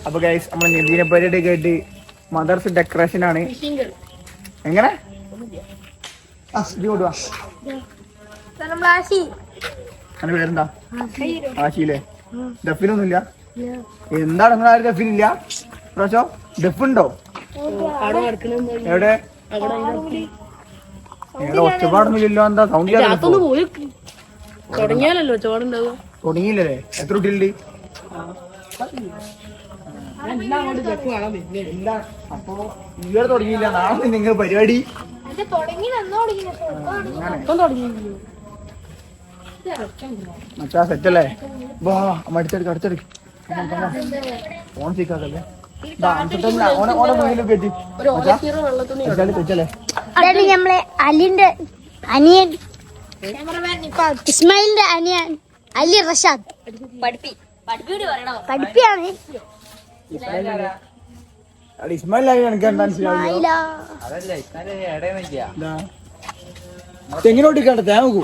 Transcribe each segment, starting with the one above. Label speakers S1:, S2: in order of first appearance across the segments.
S1: അപ്പൊ ഗൈസ് നമ്മളെ നബീനെ പരിപാടി ആയിട്ട് മദർസ് ഡെക്കറേഷൻ ആണ്. എങ്ങനെ അതിന്റെ പേരെന്താ? ആശിയില്ലേ? ഡെഫിനൊന്നുമില്ല. എന്താണ് നിങ്ങൾ ആരും ഡെഫിനില്ല? പ്രാവശ്യം ഡെഫുണ്ടോ? എവിടെ ഒച്ചപ്പാടൊന്നുമില്ലല്ലോ. എന്താ സൗണ്ട് തുടങ്ങിയില്ലേ? എത്ര കുട്ടികളുണ്ട്? അപ്പൊ ഇതുവരെ തുടങ്ങിയില്ല. നാളെ നിങ്ങൾ പരിപാടി മച്ചാ സെറ്റല്ലേ? വാ മടിച്ചെടുക്ക അടുത്തെടുക്ക ഫോൺ സീക്കാക്കല്ലേ. ഓനെ മുന്നിൽ കയറ്റി
S2: നമ്മളെ അലിന്റെ അനിയൻ ഇസ്മായിലിന്റെ അനിയൻ അലി റഷാദ് പഠിപ്പിയാണ്.
S1: ഇസ്മായിൽ എനിക്ക് തെങ്ങിനോട്ട് കണ്ട തേങ്ങൂ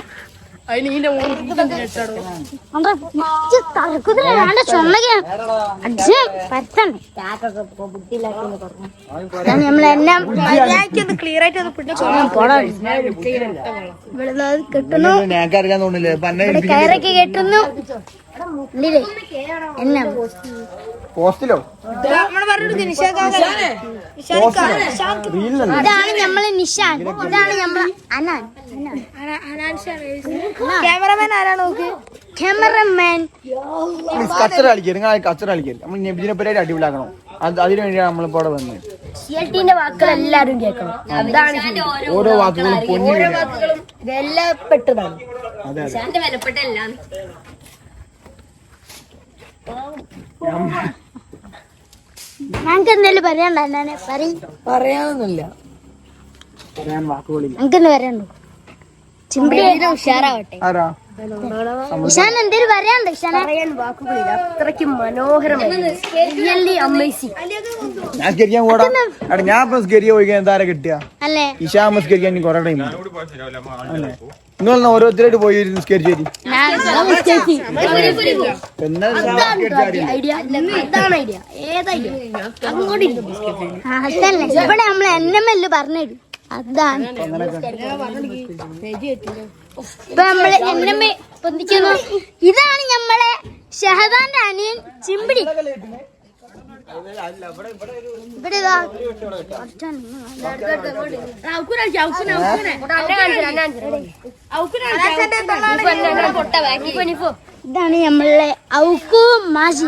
S1: ഞങ്ങൾക്കറിയാൻ തോന്നില്ലേ?
S2: കയറൊക്കെ കെട്ടുന്നു.
S1: പോസ്റ്റിലോ?
S2: ഇതാണ് നമ്മളെ നിഷാൻ, ഇതാണ് നമ്മളെ അനാൻ. ക്യാമറമാൻ ആരാ നോക്ക്? ക്യാമറമാൻ
S1: കച്ചറ കളിക്കരുത്. നിങ്ങൾ കച്ചറ കളിക്കരുത്. നമ്മൾ നബിദിനെ പരിപാടി അടിപൊളിയാക്കണം. അതിനു വേണ്ടിയാണ് നമ്മളിപ്പോ അവിടെ വന്നത്.
S2: സിയൽറ്റിന്റെ വാക്കുകൾ എല്ലാരും കേൾക്കണം. അതാണ്
S1: ഓരോ വാക്കുകളും
S2: വിലപ്പെട്ടതാണ്. ഞങ്ങക്ക് എന്തായാലും പറയാനൊന്നുമില്ല. ഞങ്ങക്കെന്താ പറയാനുണ്ടോ? ഉഷാറാവട്ടെ. ഇഷാൻ എന്തേലും പറയാനുണ്ടോ? ഇഷാൻ വാക്കുകളില്ല, അത്രയ്ക്കും മനോഹരമായി.
S1: ഞാൻ മസ്കരിയ പോയിക്കാൻ എന്താരെ കിട്ടിയ
S2: അല്ലേ?
S1: ഇഷാ മസ്കരിക്കാൻ കൊറേ ടൈം നിങ്ങൾ ഓരോരുത്തരായിട്ട് പോയി നിസ്കരിച്ചു.
S2: ഇവിടെ നമ്മള് എന്നെല്ലാം പറഞ്ഞുതരും. അതാണ് ഇപ്പൊ നമ്മള് എന്നമ്മ പൊന്തിക്കുന്നു. ഇതാണ് നമ്മളെ ഷഹദാന്റെ അനിയൻ ചിമ്പിടി. ഇവിടെ ഇതാണ് നമ്മളെ ഔക്കു മാസി.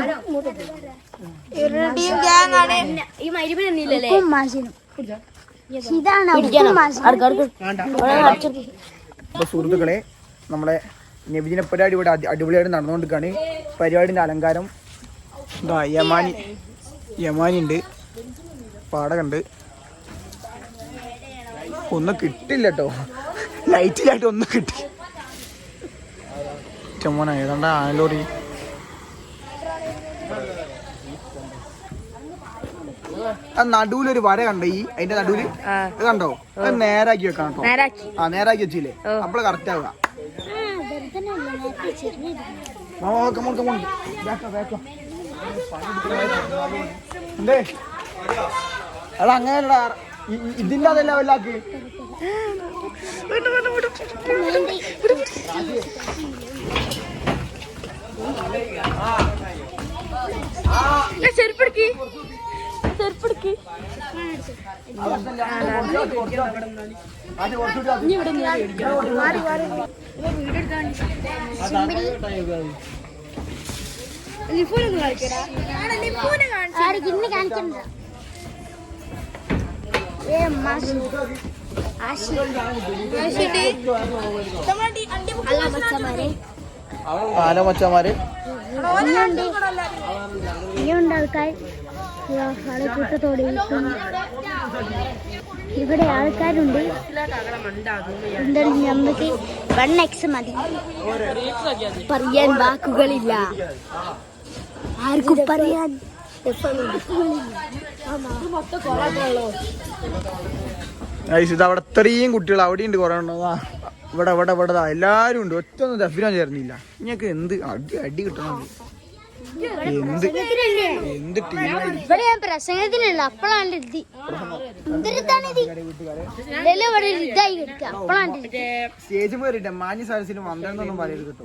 S2: ഇതാണ്
S1: സുഹൃത്തുക്കളെ, നമ്മളെ നബിദിന പരിപാടി ഇവിടെ അടിപൊളിയായിട്ട് നടന്നുകൊണ്ടിരിക്കുകയാണ്. പരിപാടിന്റെ അലങ്കാരം യമാനി ഉണ്ട്, പാടകണ്ട്. ഒന്നും കിട്ടില്ല കേട്ടോ, ലൈറ്റിലായിട്ട് ഒന്നും കിട്ടി. ചുമന ഏതാണ്ട് ആലോറി. ആ നടുവിലൊരു വര കണ്ടോ? അതിന്റെ നടുവില് കണ്ടോ? അത് നേരാക്കി വെക്കണം കേട്ടോ. നേരാക്കി വെച്ചില്ലേ അപ്പളെ കറക്റ്റ് ആവുക. അല്ല അങ്ങനെയല്ല, ഇതിന്റെ അതല്ല വല്ലാക്ക്.
S2: ചെരുപ്പെടുക്കി
S1: ഹലോ മച്ചന്മാര്,
S2: ഇനിയുണ്ട് ആൾക്കാർ കൂട്ടത്തോടെ. ഇവിടെ ആൾക്കാരുണ്ട്. എന്തായാലും നമുക്ക് 1x മതി. പറയാൻ വാക്കുകളില്ല, ആർക്കും പറയാൻ.
S1: അവിടെ ഇത്രയും കുട്ടികൾ അവിടെ ഉണ്ട്, കുറെ ഉണ്ടോ ഇവിടെ ഇവിടെ ഇവിടെ എല്ലാരും ഉണ്ട്. ഒറ്റ ഒന്നും ദഫിനാൻ ചേർന്നില്ല. ഇനിയൊക്കെ എന്ത് അടി കിട്ടണം. എന്ത് ടീമായി
S2: ഇവിടെ ഞാൻ പ്രസംഗത്തിനുള്ള അപ്പളാണ് ഇത് എന്തൊരിതാണ് ഇത് ഇവിടെ ഇതായി കിട്ടുക അപ്പളാണ്
S1: സ്റ്റേജ് പോയിട്ട് മാന്യ സദസ്സിന് വന്നതെന്നൊന്നും പറയരുത് കേട്ടോ.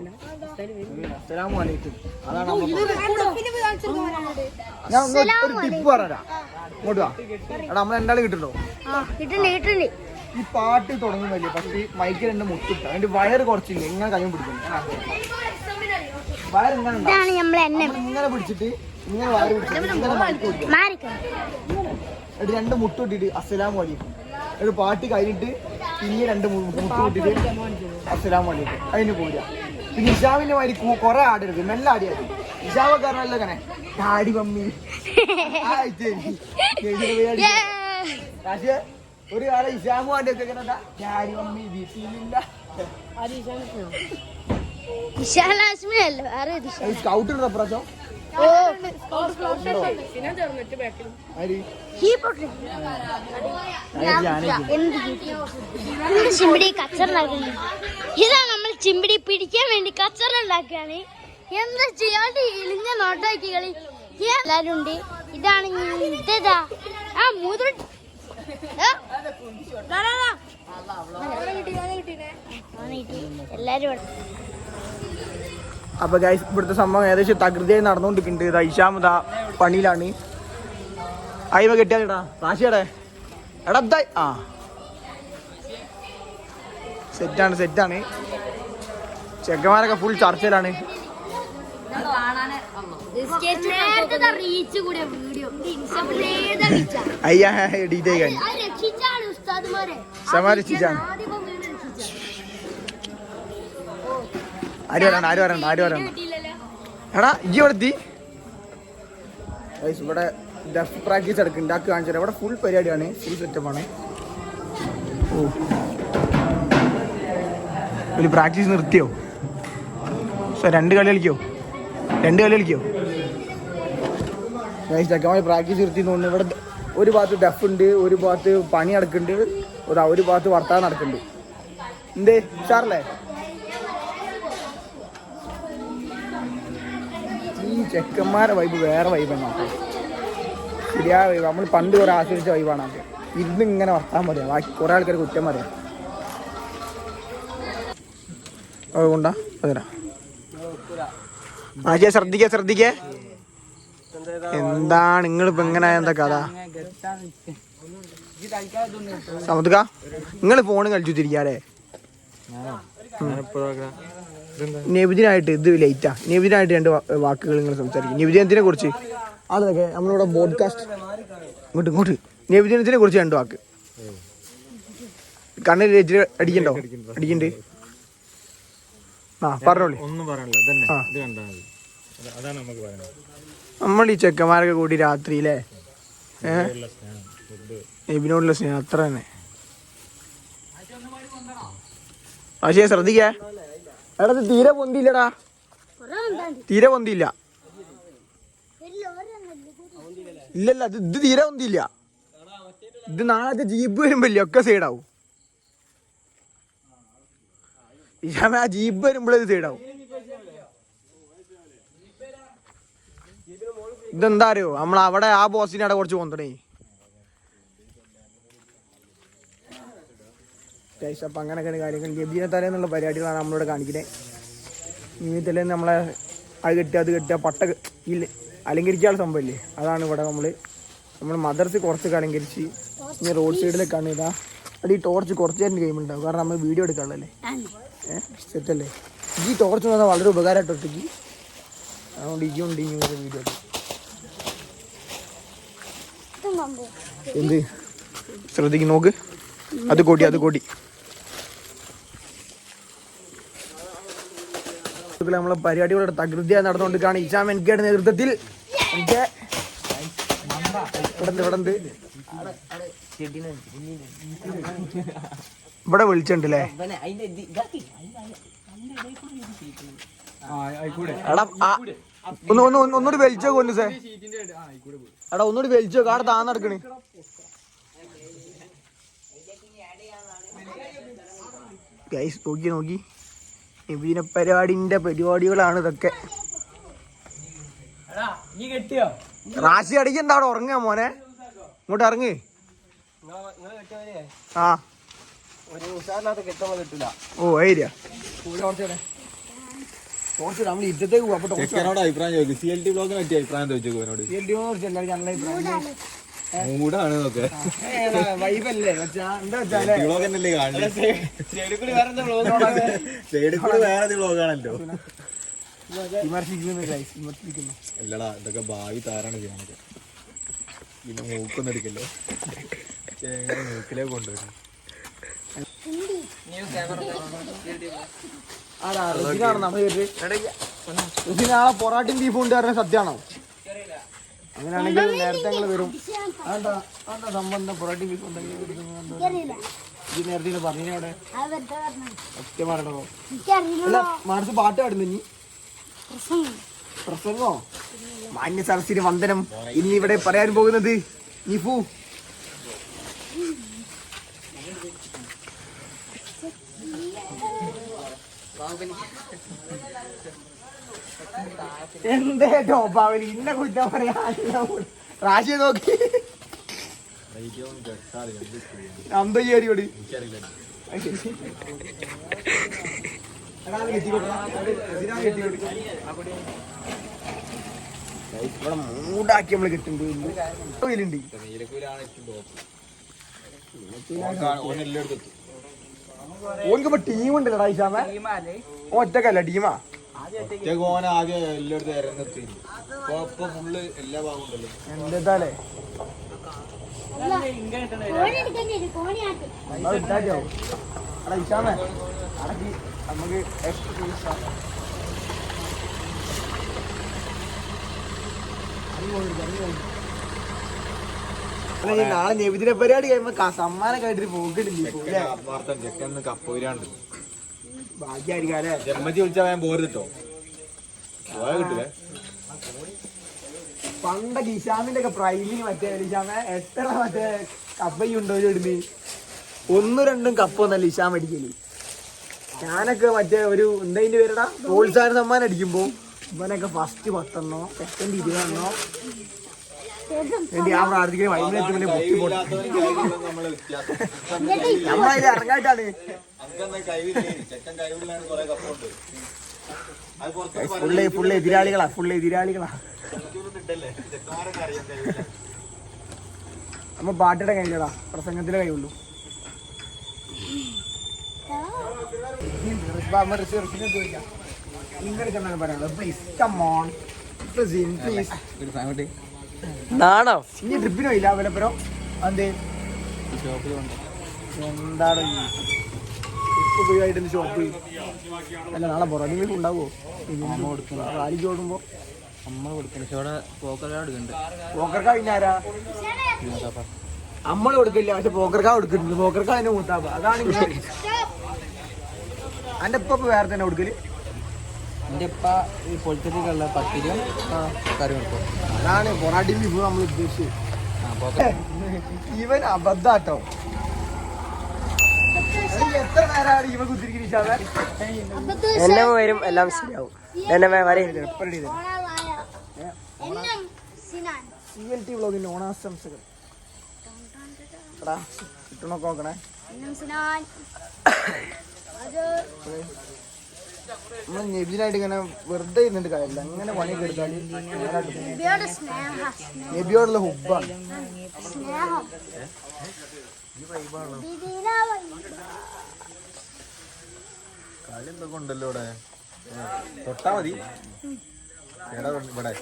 S1: അസ്സലാമു അലൈക്കും. അതാണ് ഞാൻ ഒരു ടിപ്പ് പറയാം. ഇങ്ങോട്ട് വാ. എടാ നമ്മൾ രണ്ടാള് കിട്ടുന്നുണ്ടോ?
S2: കിട്ടുന്നുണ്ട്.
S1: ഈ പാട്ട് തുടങ്ങുന്നില്ലേ പക്ഷേ മൈക്ക് രണ്ട് മുട്ടിട്ട അതിന്റെ വയറ് കുറച്ചില്ല ഇങ്ങനെ കൈ പിടിക്കുന്നു. വയർ ഇങ്ങനെ ഇങ്ങനെ പിടിച്ചിട്ട് ഇങ്ങനെ വയറ് പിടിച്ചിട്ട് ഇങ്ങനെ മൈക്ക് പിടിക്കും. എന്നിട്ട് രണ്ട് മുട്ടിട്ടിട്ട് അസ്സലാമു അലൈക്കും. ഒരു പാട്ട് കഴിഞ്ഞിട്ട് പിന്നെ രണ്ട് മുട്ടിട്ടിട്ട് അസ്സലാമു അലൈക്കും. അതിന് പോരാ. പിന്നെ ഇഷാമിന്റെ മാതിരി കുറെ ആടരുത്, മെല്ലെ ആടിയാൽ ഇഷാമക്കാരനല്ല കണേ ഡാഡി മമ്മി പക്ഷേ ഒരു കാലം ഇഷാമുവാന്റെ ഒക്കെ ഡാഡി മമ്മി വീട്ടിലില്ല. സ്കൗട്ട് ഉണ്ടോ പ്രാവശ്യം?
S2: ചിമ്പിടി കച്ചറുണ്ടാക്കുന്നു. ഇതാ നമ്മൾ ചിമ്പിടി പിടിക്കാൻ വേണ്ടി കച്ചറുണ്ടാക്കുകയാണ്. എന്താ ചെയ്യാണ്ട് ഇളിഞ്ഞ നോട്ടാക്കി കളി എല്ലാരും ഉണ്ട്. ഇതാണ് ഇതാ ആ മൂത്ര എല്ലാരും.
S1: അപ്പൊ ഗൈസ് ഇവിടുത്തെ സംഭവം ഏകദേശം തകൃതിയായി നടന്നുകൊണ്ടിരിക്കുന്നുണ്ട്. ഇതാ ഇഷാം ഇതാ പണിയിലാണ്. അയിമ കെട്ടിയാടാ റാഷിയുടെ എടാ ആ സെറ്റാണ്. ചെക്കന്മാരൊക്കെ ഫുൾ ചർച്ചയിലാണ്. അയ്യാ എഡിറ്റ് ചെയ്യാൻ രക്ഷിച്ചാണ്. ആര് പറയണ്ട എടാ ഇജ്ജി എത്തി. ഇവിടെ ഡഫ് പ്രാക്ടീസ് എടുക്കുന്നുണ്ട്. ആക്കി കാണിച്ചാൽ ഇവിടെ ഫുൾ പരിപാടിയാണ്, ഫുൾ സെറ്റപ്പാണ്. ഓ ഒരു പ്രാക്ടീസ് നിർത്തിയോ? രണ്ട് കളി കളിക്കോ? ചെക്കന്മാർ പ്രാക്ടീസ് നിർത്തി തോന്നുന്നു. ഇവിടെ ഒരു ഭാഗത്ത് ഡഫ് ഉണ്ട്, ഒരു ഭാഗത്ത് പണി നടക്കുന്നുണ്ട്, ഒരു ഭാഗത്ത് വർത്താനം നടക്കുന്നുണ്ട്. എന്തേ ഉഷാറല്ലേ? ഈ ചെക്കന്മാരെ വൈബ് വേറെ വൈബാണ്. ശരിയാ വൈബ്. നമ്മൾ പണ്ട് കുറെ ആസ്വദിച്ച വൈബാണ്. അത് ഇരുന്ന് ഇങ്ങനെ വർത്താൻ പറയാം. ബാക്കി കുറെ ആൾക്കാർ കുറ്റം പറയാം. അതുകൊണ്ടാ അതരാ ആശയ ശ്രദ്ധിക്കേ. എന്താണ് നിങ്ങളിപ്പോ എങ്ങനെ എന്താ കഥ? സമുദ്ര നിങ്ങൾ ഫോണ് കളിച്ചു തിരിക്കാല്ലേ? നെബിദിനായിട്ട് ഇത് ലൈറ്റാ. നെബിദിനായിട്ട് രണ്ട് വാക്കുകൾ നിങ്ങൾ സംസാരിക്കും. നെബിദിനത്തിനെ കുറിച്ച് അതൊക്കെ നമ്മളിവിടെ ബോഡ്കാസ്റ്റ് ഇങ്ങോട്ട് നെബിദിനത്തിനെ കുറിച്ച് രണ്ട് വാക്ക്. കണ്ണിൽ അടിക്കണ്ട്. ആ പറഞ്ഞോളി. നമ്മൾ ഈ ചെക്കന്മാരൊക്കെ കൂടി രാത്രിയിലെ നെബിനോടുള്ള സ്നേഹം അത്ര തന്നെ. പക്ഷേ ശ്രദ്ധിക്കേ എടാ, ഇത് തീരെ പൊന്തിയില്ലടാ, തീരെ പൊന്തിയില്ല. ഇല്ലല്ല ഇത് തീരെ പൊന്തിയില്ല. ഇത് നാളത്തെ ജീപ്പ് വരുമ്പല്ലേ ഒക്കെ സൈഡാവും. ആ ജീപ്പ് വരുമ്പോഴേ ഇത് സൈഡാവും. ഇതെന്താ അറിയോ, നമ്മൾ അവിടെ ആ ബോസിനെ അവിടെ കുറച്ച് കൊണ്ടേ. അപ്പം അങ്ങനെയൊക്കെയാണ് കാര്യങ്ങൾ. ഗബീനെ തലേന്നുള്ള പരിപാടികളാണ് നമ്മളിവിടെ കാണിക്കുന്നത്. ഈ തലേന്ന് നമ്മളെ അത് കെട്ടുക പട്ട ഇല്ല അലങ്കരിക്കാനുള്ള സംഭവമില്ലേ, അതാണ് ഇവിടെ നമ്മൾ മദർസ് കുറച്ചൊക്കെ അലങ്കരിച്ച് ഇനി റോഡ് സൈഡിലേക്കാണ്. ഇതാ അത് ഈ ടോർച്ച് കുറച്ച് നേരം ഗെയിം ഉണ്ടാവും, കാരണം നമ്മൾ വീഡിയോ എടുക്കാനുള്ളല്ലേ. സെറ്റല്ലേ? ഈ ടോർച്ച് എന്ന് പറഞ്ഞാൽ വളരെ ഉപകാരമായിട്ട് ഒറ്റയ്ക്ക്. അതുകൊണ്ട് ഇജുണ്ട് ഇങ്ങനെ വീഡിയോ എടുക്കും. എന്ത് ശ്രദ്ധിക്കും നോക്ക്. അത് കോടി നമ്മളെ പരിപാടികളുടെ തകൃതിയായി നടന്നുകൊണ്ടിരിക്കുകയാണ് ഇഷാം എൻകെയുടെ നേതൃത്വത്തിൽ. ഇവിടെ വിളിച്ചിട്ടുണ്ടല്ലേ? എടാ ഒന്നുകൂടി വലിച്ചോ കൊല്ലു സേ. എടാ ഒന്നുകൂടി വലിച്ചോ, കാട് താന്നെടുക്കണ്. ഗൈസ് നോക്കി ഇതിനെ പരിപാടികളാണ് ഇതൊക്കെ. റാശി അടിക്കണ്ട അവിടെ ഉറങ്ങാ മോനെ, ഇങ്ങോട്ട് ഇറങ്ങ്. ആ ഓ ഏരിയ നമ്മൾ ഇറ്റത്തേക്ക് പോവാ.
S3: അഭിപ്രായം ചോദിക്കും. CLT ബ്ലോഗിനെ പറ്റിയ അഭിപ്രായം ചോദിച്ചു അവനോട്. മൂടാണ് നോക്കെ
S1: വൈബല്ലേ
S3: ബ്ലോഗല്ലേ കാണുന്നത്. സൈഡിൽ കൂടി വേറെ ബ്ലോഗാണല്ലോ. അല്ലടാ ഇതൊക്കെ ഭാവി താരാണ് ചെയ്യാനൊക്കെ. പിന്നെ മൂക്കൊന്നും എടുക്കല്ലോ, മൂക്കിലേക്ക് കൊണ്ടുവരും.
S1: നാളെ പൊറാട്ടയും ബീഫും ഉണ്ട് പറഞ്ഞ സത്യമാണോ? അങ്ങനെയാണെങ്കിൽ നേരത്തെ ഞങ്ങൾ വരും. അതെന്താ സംബന്ധം പൊറാട്ടയും ബീഫും ഉണ്ടെങ്കിൽ ഇത് നേരത്തെ പറഞ്ഞു അവിടെ സത്യം പറയണോ? അല്ല മനസ്സ് പാട്ട് പാടുന്നു. ഇനി പ്രസംഗോ? മാന്യ സരസ്വതി വന്ദനം. ഇനി ഇവിടെ പറയാൻ പോകുന്നത് നിഫു. എന്തേട്ടോ പാവലി ഇന്ന കുറ്റം പറയാ. റാശിയെ നോക്കി അന്തോ ചേരിയോട് ഇവിടെ മൂടാക്കി നമ്മള് കിട്ടുന്നുണ്ട്. ഓനിക്കിപ്പോ ടീമുണ്ടല്ലോ ഐഷാമ, ഒറ്റക്കല്ല ടീമാ.
S3: ആകെ എല്ലായിടത്തും എല്ലാ ഭാഗം ഉണ്ടല്ലോ.
S1: എന്താലേ ഐഷാമേ അടക്കി നമുക്ക് നാളെ നബിദിന പരിപാടി കഴിയുമ്പോ സമ്മാനം കേട്ടിട്ട് പോകിട്ടില്ലേ? ഭാഗ്യായിരിക്കും അല്ലേ?
S3: ജന്മത്തി വിളിച്ചാൽ ഞാൻ പോരുട്ടോ, പോയാ കിട്ടില്ലേ?
S1: പണ്ടൊക്കെ ഇഷാമിന്റെ ഒക്കെ പ്രൈമിന് മറ്റേ ഇഷാമ എത്ര മറ്റേ കപ്പയുണ്ടോ ഇടുന്ന് 1-2 കപ്പൊന്നല്ല ഇഷാം അടിക്കല്. ഞാനൊക്കെ മറ്റേ ഒരു എന്താ പേരടാ പ്രോത്സാഹന സമ്മാനം അടിക്കുമ്പോ ഇവനൊക്കെ ഫസ്റ്റ് 10 സെക്കൻഡ് 20 വേണ്ടി ആ പ്രാർത്ഥിക്കുന്ന വൈകുന്നേരത്തിന് നമ്മളതിൽ ഇറങ്ങായിട്ടാണ്. ഫുള്ള് എതിരാളികളാ. നമ്മ പാട്ടിയുടെ കഴിയില്ലടാ, പ്രസംഗത്തിലെ കഴിയുള്ളൂ. നാണോ ഇനി ട്രിപ്പിനോ ഇല്ല വിലപ്പുറോ? അതെ എന്താണ് ട്രിപ്പ് പോയിട്ട് ഷോപ്പ് അല്ല നാളെ പൊറോട്ട ബീഫ് ഉണ്ടാവോ? റാലിക്ക് ഓടുമ്പോ പോക്കർക്കാ പിന്നെ ആരാ? നമ്മള് കൊടുക്കില്ല, പക്ഷെ പോക്കർക്കാ കൊടുക്കുന്നുണ്ട്. പോക്കർക്കാ അതിന്റെ മൂത്താപ്പ. അതാണ് എന്റെ ഇപ്പൊ വേറെ തന്നെ കൊടുക്കല്.
S3: എൻ്റെ ഇപ്പ ഈ പൊളിച്ചതിലുള്ള പത്തിരിയും കറി കൊടുക്കും.
S1: അതാണ് പൊറാട്ടി ബീഫ് നമ്മൾ ഉദ്ദേശിച്ചത്. ഇവൻ അബദ്ധാട്ടോ. എത്ര നേരമാണ് ഇവ കുത്തിരിക്കുന്നത്? എല്ലാം വരും, എല്ലാം ശരിയാവും. CLT വ്ളോഗിന്റെ ഓണാശംസകൾ കിട്ടണൊക്കെ നോക്കണേ. നമ്മൾ നബിനായിട്ട് ഇങ്ങനെ വെറുതെ ഇരുന്നിട്ട് കാര്യമില്ല. അങ്ങനെ പണിയൊക്കെ എടുത്താൽ നബിയോടുള്ള ഹുബ്ബാണ്.
S3: കളി എന്തൊക്കെ ഉണ്ടല്ലോ ഇവിടെ. തൊട്ടാ മതി ഇവിടെ.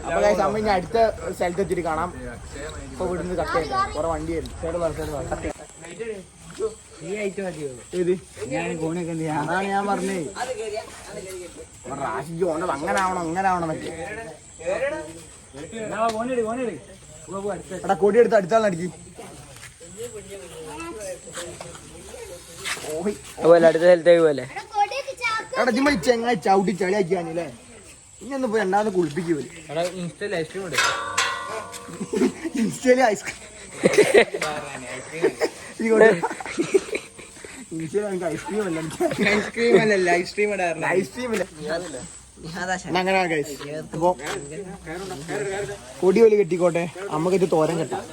S1: അപ്പൊ അടുത്ത സ്ഥലത്ത് എത്തിയിട്ട് കാണാം. ഇപ്പൊ ഇവിടുന്ന് കട്ട് ചെയ്യട്ടെ, കുറെ വണ്ടി വരും. അതാണ് ഞാൻ പറഞ്ഞേ. റാഷിക്ക് ഓണത് അങ്ങനെ ആവണം എന്നൊക്കെ. എടാ കൊടി എടുത്ത് അടുത്താൾ അടിക്ക്. അടുത്ത സ്ഥലത്തേക്ക് പോലെ എടാ ജിമ്മ ചെങ്ങായി ചവിട്ടി ചളിയാക്കിയാണല്ലേ. ഇനി ഒന്ന് പോയി രണ്ടാമത് കുളിപ്പിക്കൂല. ഇൻസ്റ്റയില് ഐസ്ക്രീം എനിക്ക് ഐസ്ക്രീം അല്ല
S4: ഐസ്ക്രീം അല്ലല്ല ഐസ്ക്രീം ഇടാറില്ല.
S1: ഐസ്ക്രീം ഇല്ല അങ്ങനെയാണ് ഗൈസ്. അപ്പൊ കൊടി വലി കെട്ടിക്കോട്ടെ, നമുക്ക് ഇത് തോരൻ കെട്ടാം.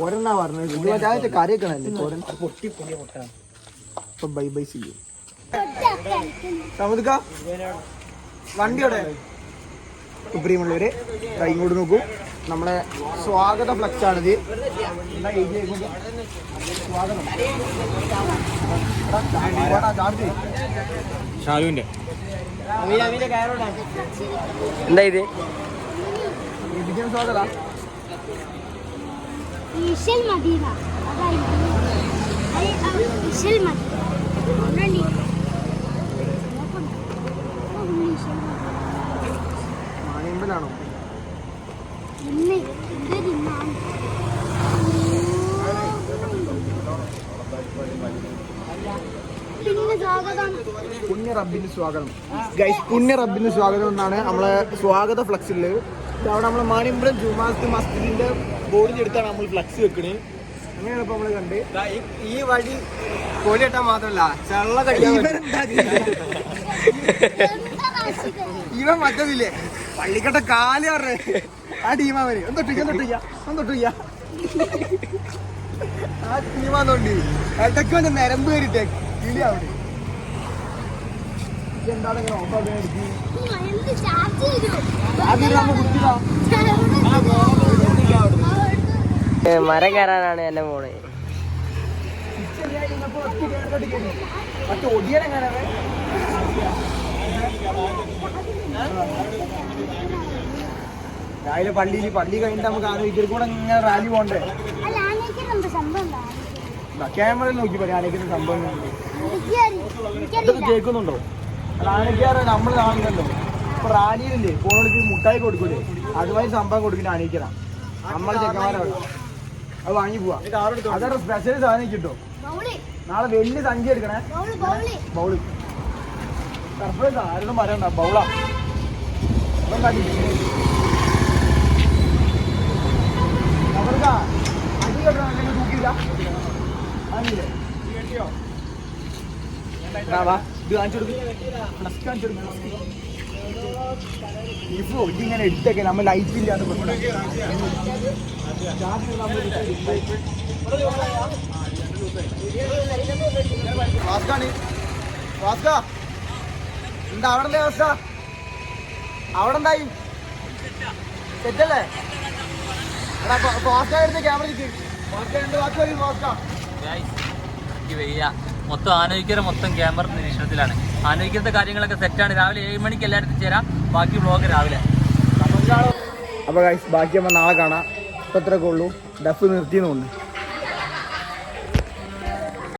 S1: തോരനാ പറഞ്ഞത്, ഇത് മറ്റേ കറി വെക്കണല്ലേ തോരൻ. അപ്പൊ ബൈ ബൈ ചെയ്യും സമുദ്ര വണ്ടിയോടെ. സുപ്രീമുള്ളവര് ഇങ്ങോട്ട് നോക്കൂ, നമ്മളെ സ്വാഗത ഫ്ലക്സ് ആണിത്.
S3: ഷാലുവിന്റെ
S4: എന്താ ഇത്?
S1: സ്വാഗത
S2: ഇശൽ മദീന ഇശൽ മദീന
S1: മാണിയമ്പലാണോ? പുണ്യ റബ്ബിന് സ്വാഗതം ഗൈസ്, പുണ്യ റബ്ബിന് സ്വാഗതം എന്നാണ് നമ്മളെ സ്വാഗത ഫ്ലക്സില്. അവിടെ നമ്മളെ മാണിയമ്പലം ജുമാഅത്ത് മസ്ജിദിന്റെ ബോർഡിന്റെ അടുത്താണ് നമ്മൾ ഫ്ലക്സ് വെക്കണേ. അങ്ങനെയാണ് ഇപ്പൊ നമ്മള് കണ്ട്.
S4: ഈ വഴി കോലി കെട്ടാൻ മാത്രല്ല ചെള്ള കടിക്കാൻ
S1: ഇവൻ മറ്റതില്ലേ പള്ളിക്കട്ട കാല് പറഞ്ഞേ ആ ടീമാവന് ഒന്നൊട്ടില്ല ആ ടീമാന്നോണ്ട് ഇടയ്ക്ക് വന്ന് നിരമ്പ് കയറിട്ടേ കിളി അവിടെ. എന്താണ് ഇങ്ങനെ ഓഫാക്കാൻ എടുക്കി
S4: മരം കയറാനാണ് എന്നെ പോണേ.
S1: മറ്റേ ഒടിയനെങ്ങനെ രാവിലെ പള്ളി കഴിഞ്ഞിട്ട് നമുക്ക് ആലോചിക്കൽ കൂടെ ഇങ്ങനെ റാലി പോകണ്ടേ. ക്യാമറയിൽ നോക്കി പറയാം ആനയ്ക്കുന്ന സംഭവം ഇതൊക്കെ കേൾക്കുന്നുണ്ടോ? ആനയ്ക്കാറ് നമ്മൾ കാണുന്നുണ്ടോ? ഇപ്പൊ റാലിയിലില്ലേ ഫോണിലേക്ക് മുട്ടായി കൊടുക്കൂലേ, അതുമായി സംഭവം കൊടുക്കില്ല ആനയ്ക്കറ. നമ്മളെ ചെക്കന്മാരാണ് അത് വാങ്ങി പോവാ. അതാണ് സ്പെഷ്യൽ സാധനം കിട്ടോ. നാളെ വലിയ സഞ്ചി എടുക്കണേ. ബൗള് സർപ്രൈസ് ആരോടും പറയണ്ട, ബൗളാ. അടി കെട്ടണ തൂക്കിയില്ല ആണില്ലേ? ഇത് കാണിച്ചു കൊടുക്കും. ഇങ്ങനെ എടുത്തേക്കെ നമ്മൾ ലൈറ്റ് ഇല്ലാതെ എന്താ അവിടെ അവസ്ഥ? അവിടെ എന്തായി? സെറ്റല്ലേ? ക്യാമറ
S5: മൊത്തം ആലോചിക്കര മൊത്തം ക്യാമറ നിരീക്ഷണത്തിലാണ്. ആലോചിക്കുന്ന കാര്യങ്ങളൊക്കെ സെറ്റാണ്. രാവിലെ 7 മണിക്ക് എല്ലാവരും എത്തിച്ചേരാം. ബാക്കി വ്ളോഗ് രാവിലെ.
S1: അപ്പൊ ബാക്കി നമ്മൾ നാളെ കാണാം. ഇപ്പൊ ഇത്രയൊക്കെ ഉള്ളൂ. ഡഫ് നിർത്തിയെന്നുണ്ട്.